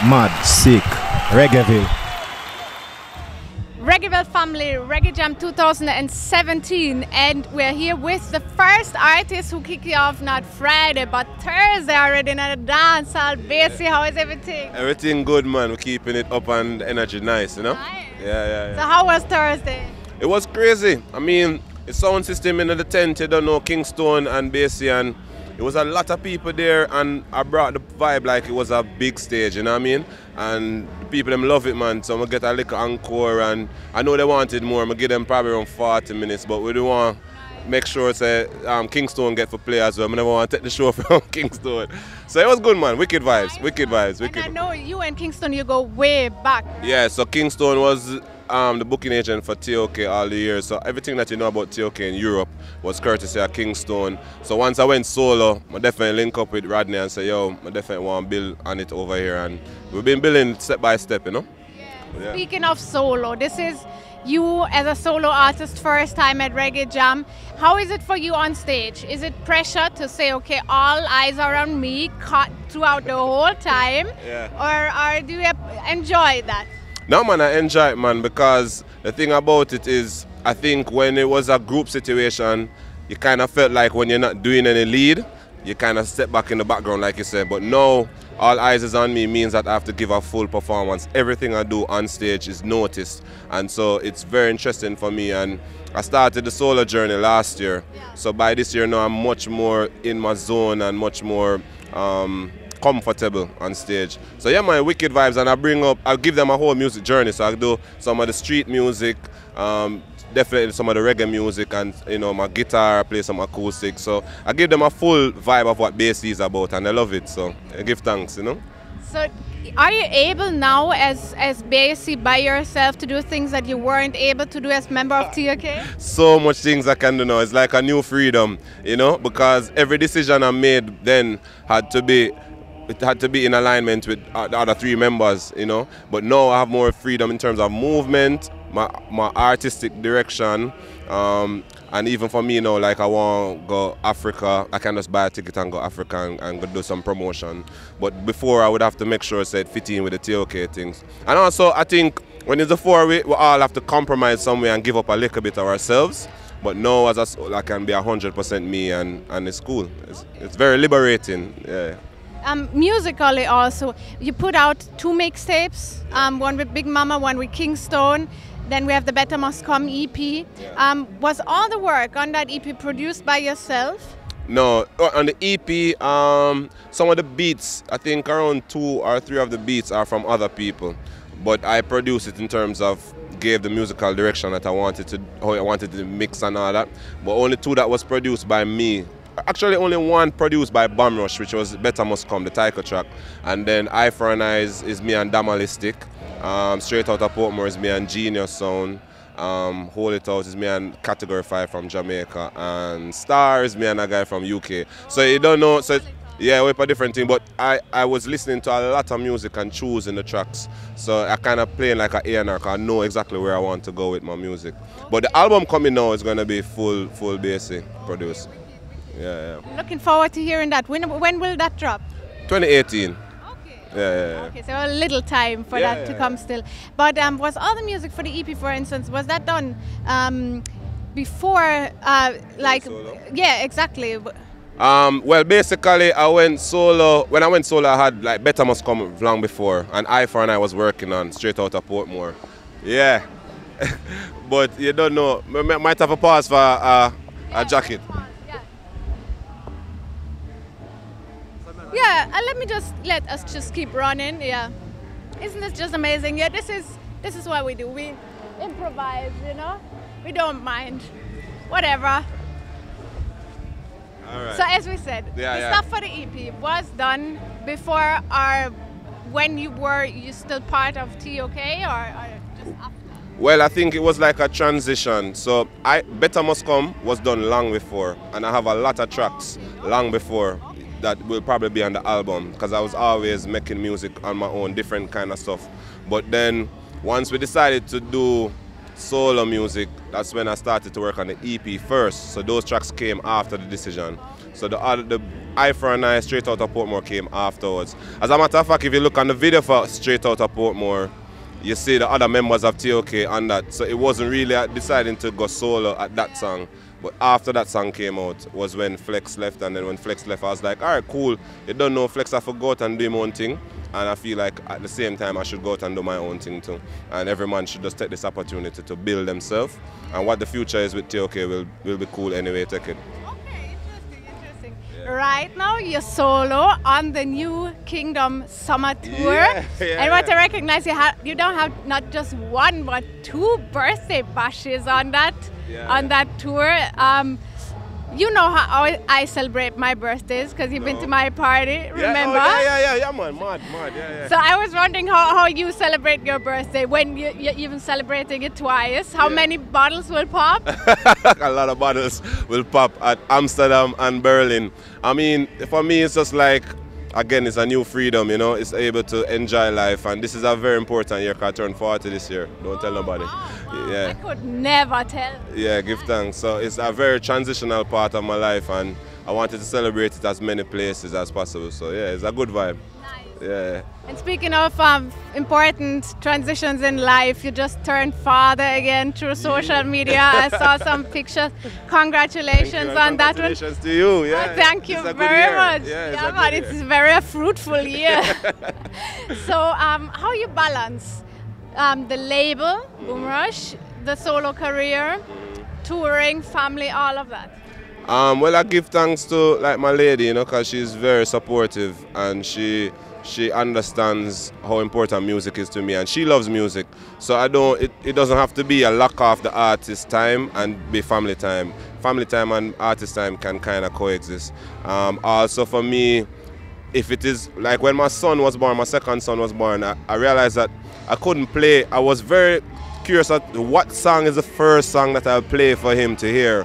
Mad, sick, Reggaeville. Reggaeville family, Reggae Jam 2017, and we're here with the first artist who kick you off not Friday but Thursday already in a dance hall. Basie, how is everything? Everything good, man. We're keeping it up and the energy nice, you know? Nice. Yeah. So how was Thursday? It was crazy. I mean, the sound system in the tent, you don't know, Kingston and Basie, and it was a lot of people there, and I brought the vibe like it was a big stage, you know what I mean? And the people them love it, man. So I'm gonna get a little encore, and I know they wanted more. I'm gonna give them probably around 40 minutes, but we do want to make sure say Kingston get for play as well. I never want to take the show from Kingston. So it was good, man. Wicked vibes, wicked vibes, wicked. And I know you and Kingston, you go way back. Yeah, so Kingston was the booking agent for TOK all the years. So everything that you know about TOK in Europe was courtesy of Kingston. So once I went solo, I definitely link up with Rodney and say, yo, I definitely want to build on it over here. And we've been building step by step, you know? Yeah. Speaking of solo, this is you as a solo artist, first time at Reggae Jam. How is it for you on stage? Is it pressure to say, okay, all eyes are on me throughout the whole time? Yeah. Or do you enjoy that? No, man, I enjoy it, man, because the thing about it is, I think when it was a group situation, you kind of felt like when you're not doing any lead, you kind of step back in the background, like you said. But now, all eyes is on me means that I have to give a full performance. Everything I do on stage is noticed. And so it's very interesting for me. And I started the solo journey last year. Yeah. So by this year now, I'm much more in my zone and much more comfortable on stage. So yeah, my wicked vibes, and I'll give them a whole music journey. So I'll do some of the street music, definitely some of the reggae music, and you know, my guitar, I play some acoustic. So I give them a full vibe of what Basie is about, and I love it. So I give thanks, you know. So are you able now as Basie by yourself to do things that you weren't able to do as member of TOK? So much things I can do now. It's like a new freedom, you know, because every decision I made then had to be in alignment with the other three members, you know. But now I have more freedom in terms of movement, my artistic direction, and even for me now, like I want to go Africa, I can just buy a ticket and go Africa and go do some promotion. But before I would have to make sure it fit in with the TOK things. And also I think when it's a four-way, we all have to compromise somewhere and give up a little bit of ourselves. But now as a soul, I can be 100% me, and it's cool. It's very liberating, yeah. Musically also, you put out 2 mixtapes, one with Big Mama, one with Kingston. Then we have the Better Must Come EP. Yeah. Was all the work on that EP produced by yourself? No, on the EP, some of the beats, I think around 2 or 3 of the beats are from other people. But I produced it in terms of gave the musical direction that how I wanted to mix and all that. But only 2 that was produced by me. Actually, only 1 produced by Bum Rush, which was Better Must Come, the Taiko track. And then Eye for an Eye is me and Damalistic. Straight Out of Portmore is me and Genius Sound. Hold It Out is me and Category 5 from Jamaica. And Star is me and a guy from UK. So you don't know, so yeah, we're a different thing. But I was listening to a lot of music and choosing the tracks. So I kind of playing like an A&R, because I know exactly where I want to go with my music. But the album coming now is going to be full Basie produced. Yeah. Looking forward to hearing that. When will that drop? 2018. Okay. Yeah. Okay, so a little time for that to come still. But was all the music for the EP, for instance, was that done before, like, solo? Yeah, exactly. Well, basically, I went solo. When I went solo, I had like Better Must Come long before, and Eye for an Eye was working on Straight Out of Portmore. Yeah. But you don't know. Might have a pause for a jacket. Yeah, let us just keep running. Yeah, isn't this just amazing? Yeah, this is what we do. We improvise, you know. We don't mind, whatever. All right. So as we said, the stuff for the EP was done before or when you still part of TOK, or just after? Well, I think it was like a transition. So Better Must Come was done long before, and I have a lot of tracks long before that will probably be on the album, because I was always making music on my own, different kind of stuff. But then once we decided to do solo music, that's when I started to work on the EP first. So those tracks came after the decision. So the Eye for an Eye, Straight Outta Portmore came afterwards. As a matter of fact, if you look on the video for Straight Outta Portmore, you see the other members of TOK on that. So it wasn't really deciding to go solo at that song. But after that song came out was when Flex left, and then when Flex left I was like, alright, cool. You don't know Flex, I forgot and do my own thing. And I feel like at the same time I should go out and do my own thing too. And every man should just take this opportunity to build themselves. And what the future is with TOK will be cool anyway, take it. Okay, interesting. Yeah. Right now you're solo on the new Kingdom Summer Tour. And what I recognize, you don't have not just one but 2 birthday bashes on that tour. You know how I celebrate my birthdays because you've been to my party, remember? Yeah, man, mad, yeah. So I was wondering how you celebrate your birthday, when you're even celebrating it twice. How many bottles will pop? A lot of bottles will pop at Amsterdam and Berlin. I mean, for me, it's just like, again, it's a new freedom, you know, it's able to enjoy life, and this is a very important year because I turned 40 this year. Don't tell nobody. Wow. Yeah. I could never tell. Yeah, give thanks. So it's a very transitional part of my life, and I wanted to celebrate it as many places as possible. So yeah, it's a good vibe. Nice. Yeah. And speaking of important transitions in life, you just turned father again through social media. I saw some pictures. Congratulations on that one. Congratulations to you. Yeah. Oh, thank you very much. Yeah, man, it's a very fruitful year. So how you balance the label, Boom Rush, the solo career, touring, family, all of that? Well, I give thanks to like my lady, you know, because she's very supportive, and she understands how important music is to me, and she loves music. So it doesn't have to be a lock off the artist time and be family time. Family time and artist time can kind of coexist. Also for me, if it is like when my son was born, my second son was born, I realized that I couldn't play. I was very curious at what song is the first song that I'll play for him to hear.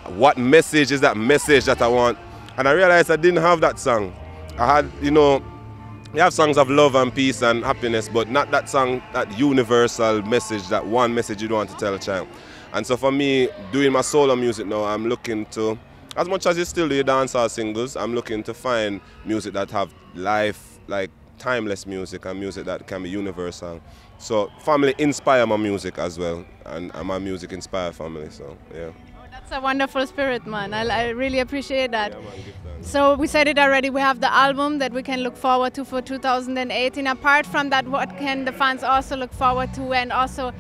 What message is that message that I want? And I realized I didn't have that song. I had, you know, you have songs of love and peace and happiness, but not that song, that universal message, that one message you don't want to tell a child. And so for me, doing my solo music now, I'm looking to, as much as you still do your dancehall singles, I'm looking to find music that have life, like timeless music, and music that can be universal. So family inspire my music as well, and my music inspire family, so yeah. That's a wonderful spirit, man. I really appreciate that. Yeah, man, give thanks. So we said it already, we have the album that we can look forward to for 2018. Apart from that, what can the fans also look forward to? And also,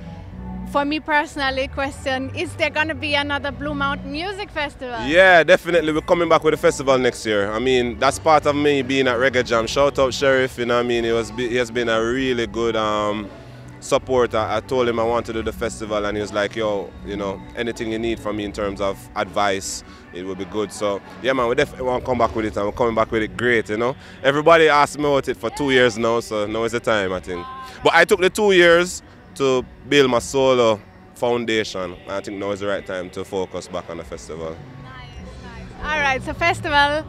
for me personally, question, is there going to be another Blue Mountain Music Festival? Yeah, definitely. We're coming back with the festival next year. I mean, that's part of me being at Reggae Jam. Shout out Sheriff, you know what I mean? He has been a really good support. I told him I wanted to do the festival, and he was like, yo, you know, anything you need from me in terms of advice, it would be good. So yeah, man, we definitely want to come back with it, and we're coming back with it great, you know. Everybody asked me about it for 2 years now, so now is the time, I think. But I took the 2 years to build my solo foundation, and I think now is the right time to focus back on the festival. Nice, nice. All right, so festival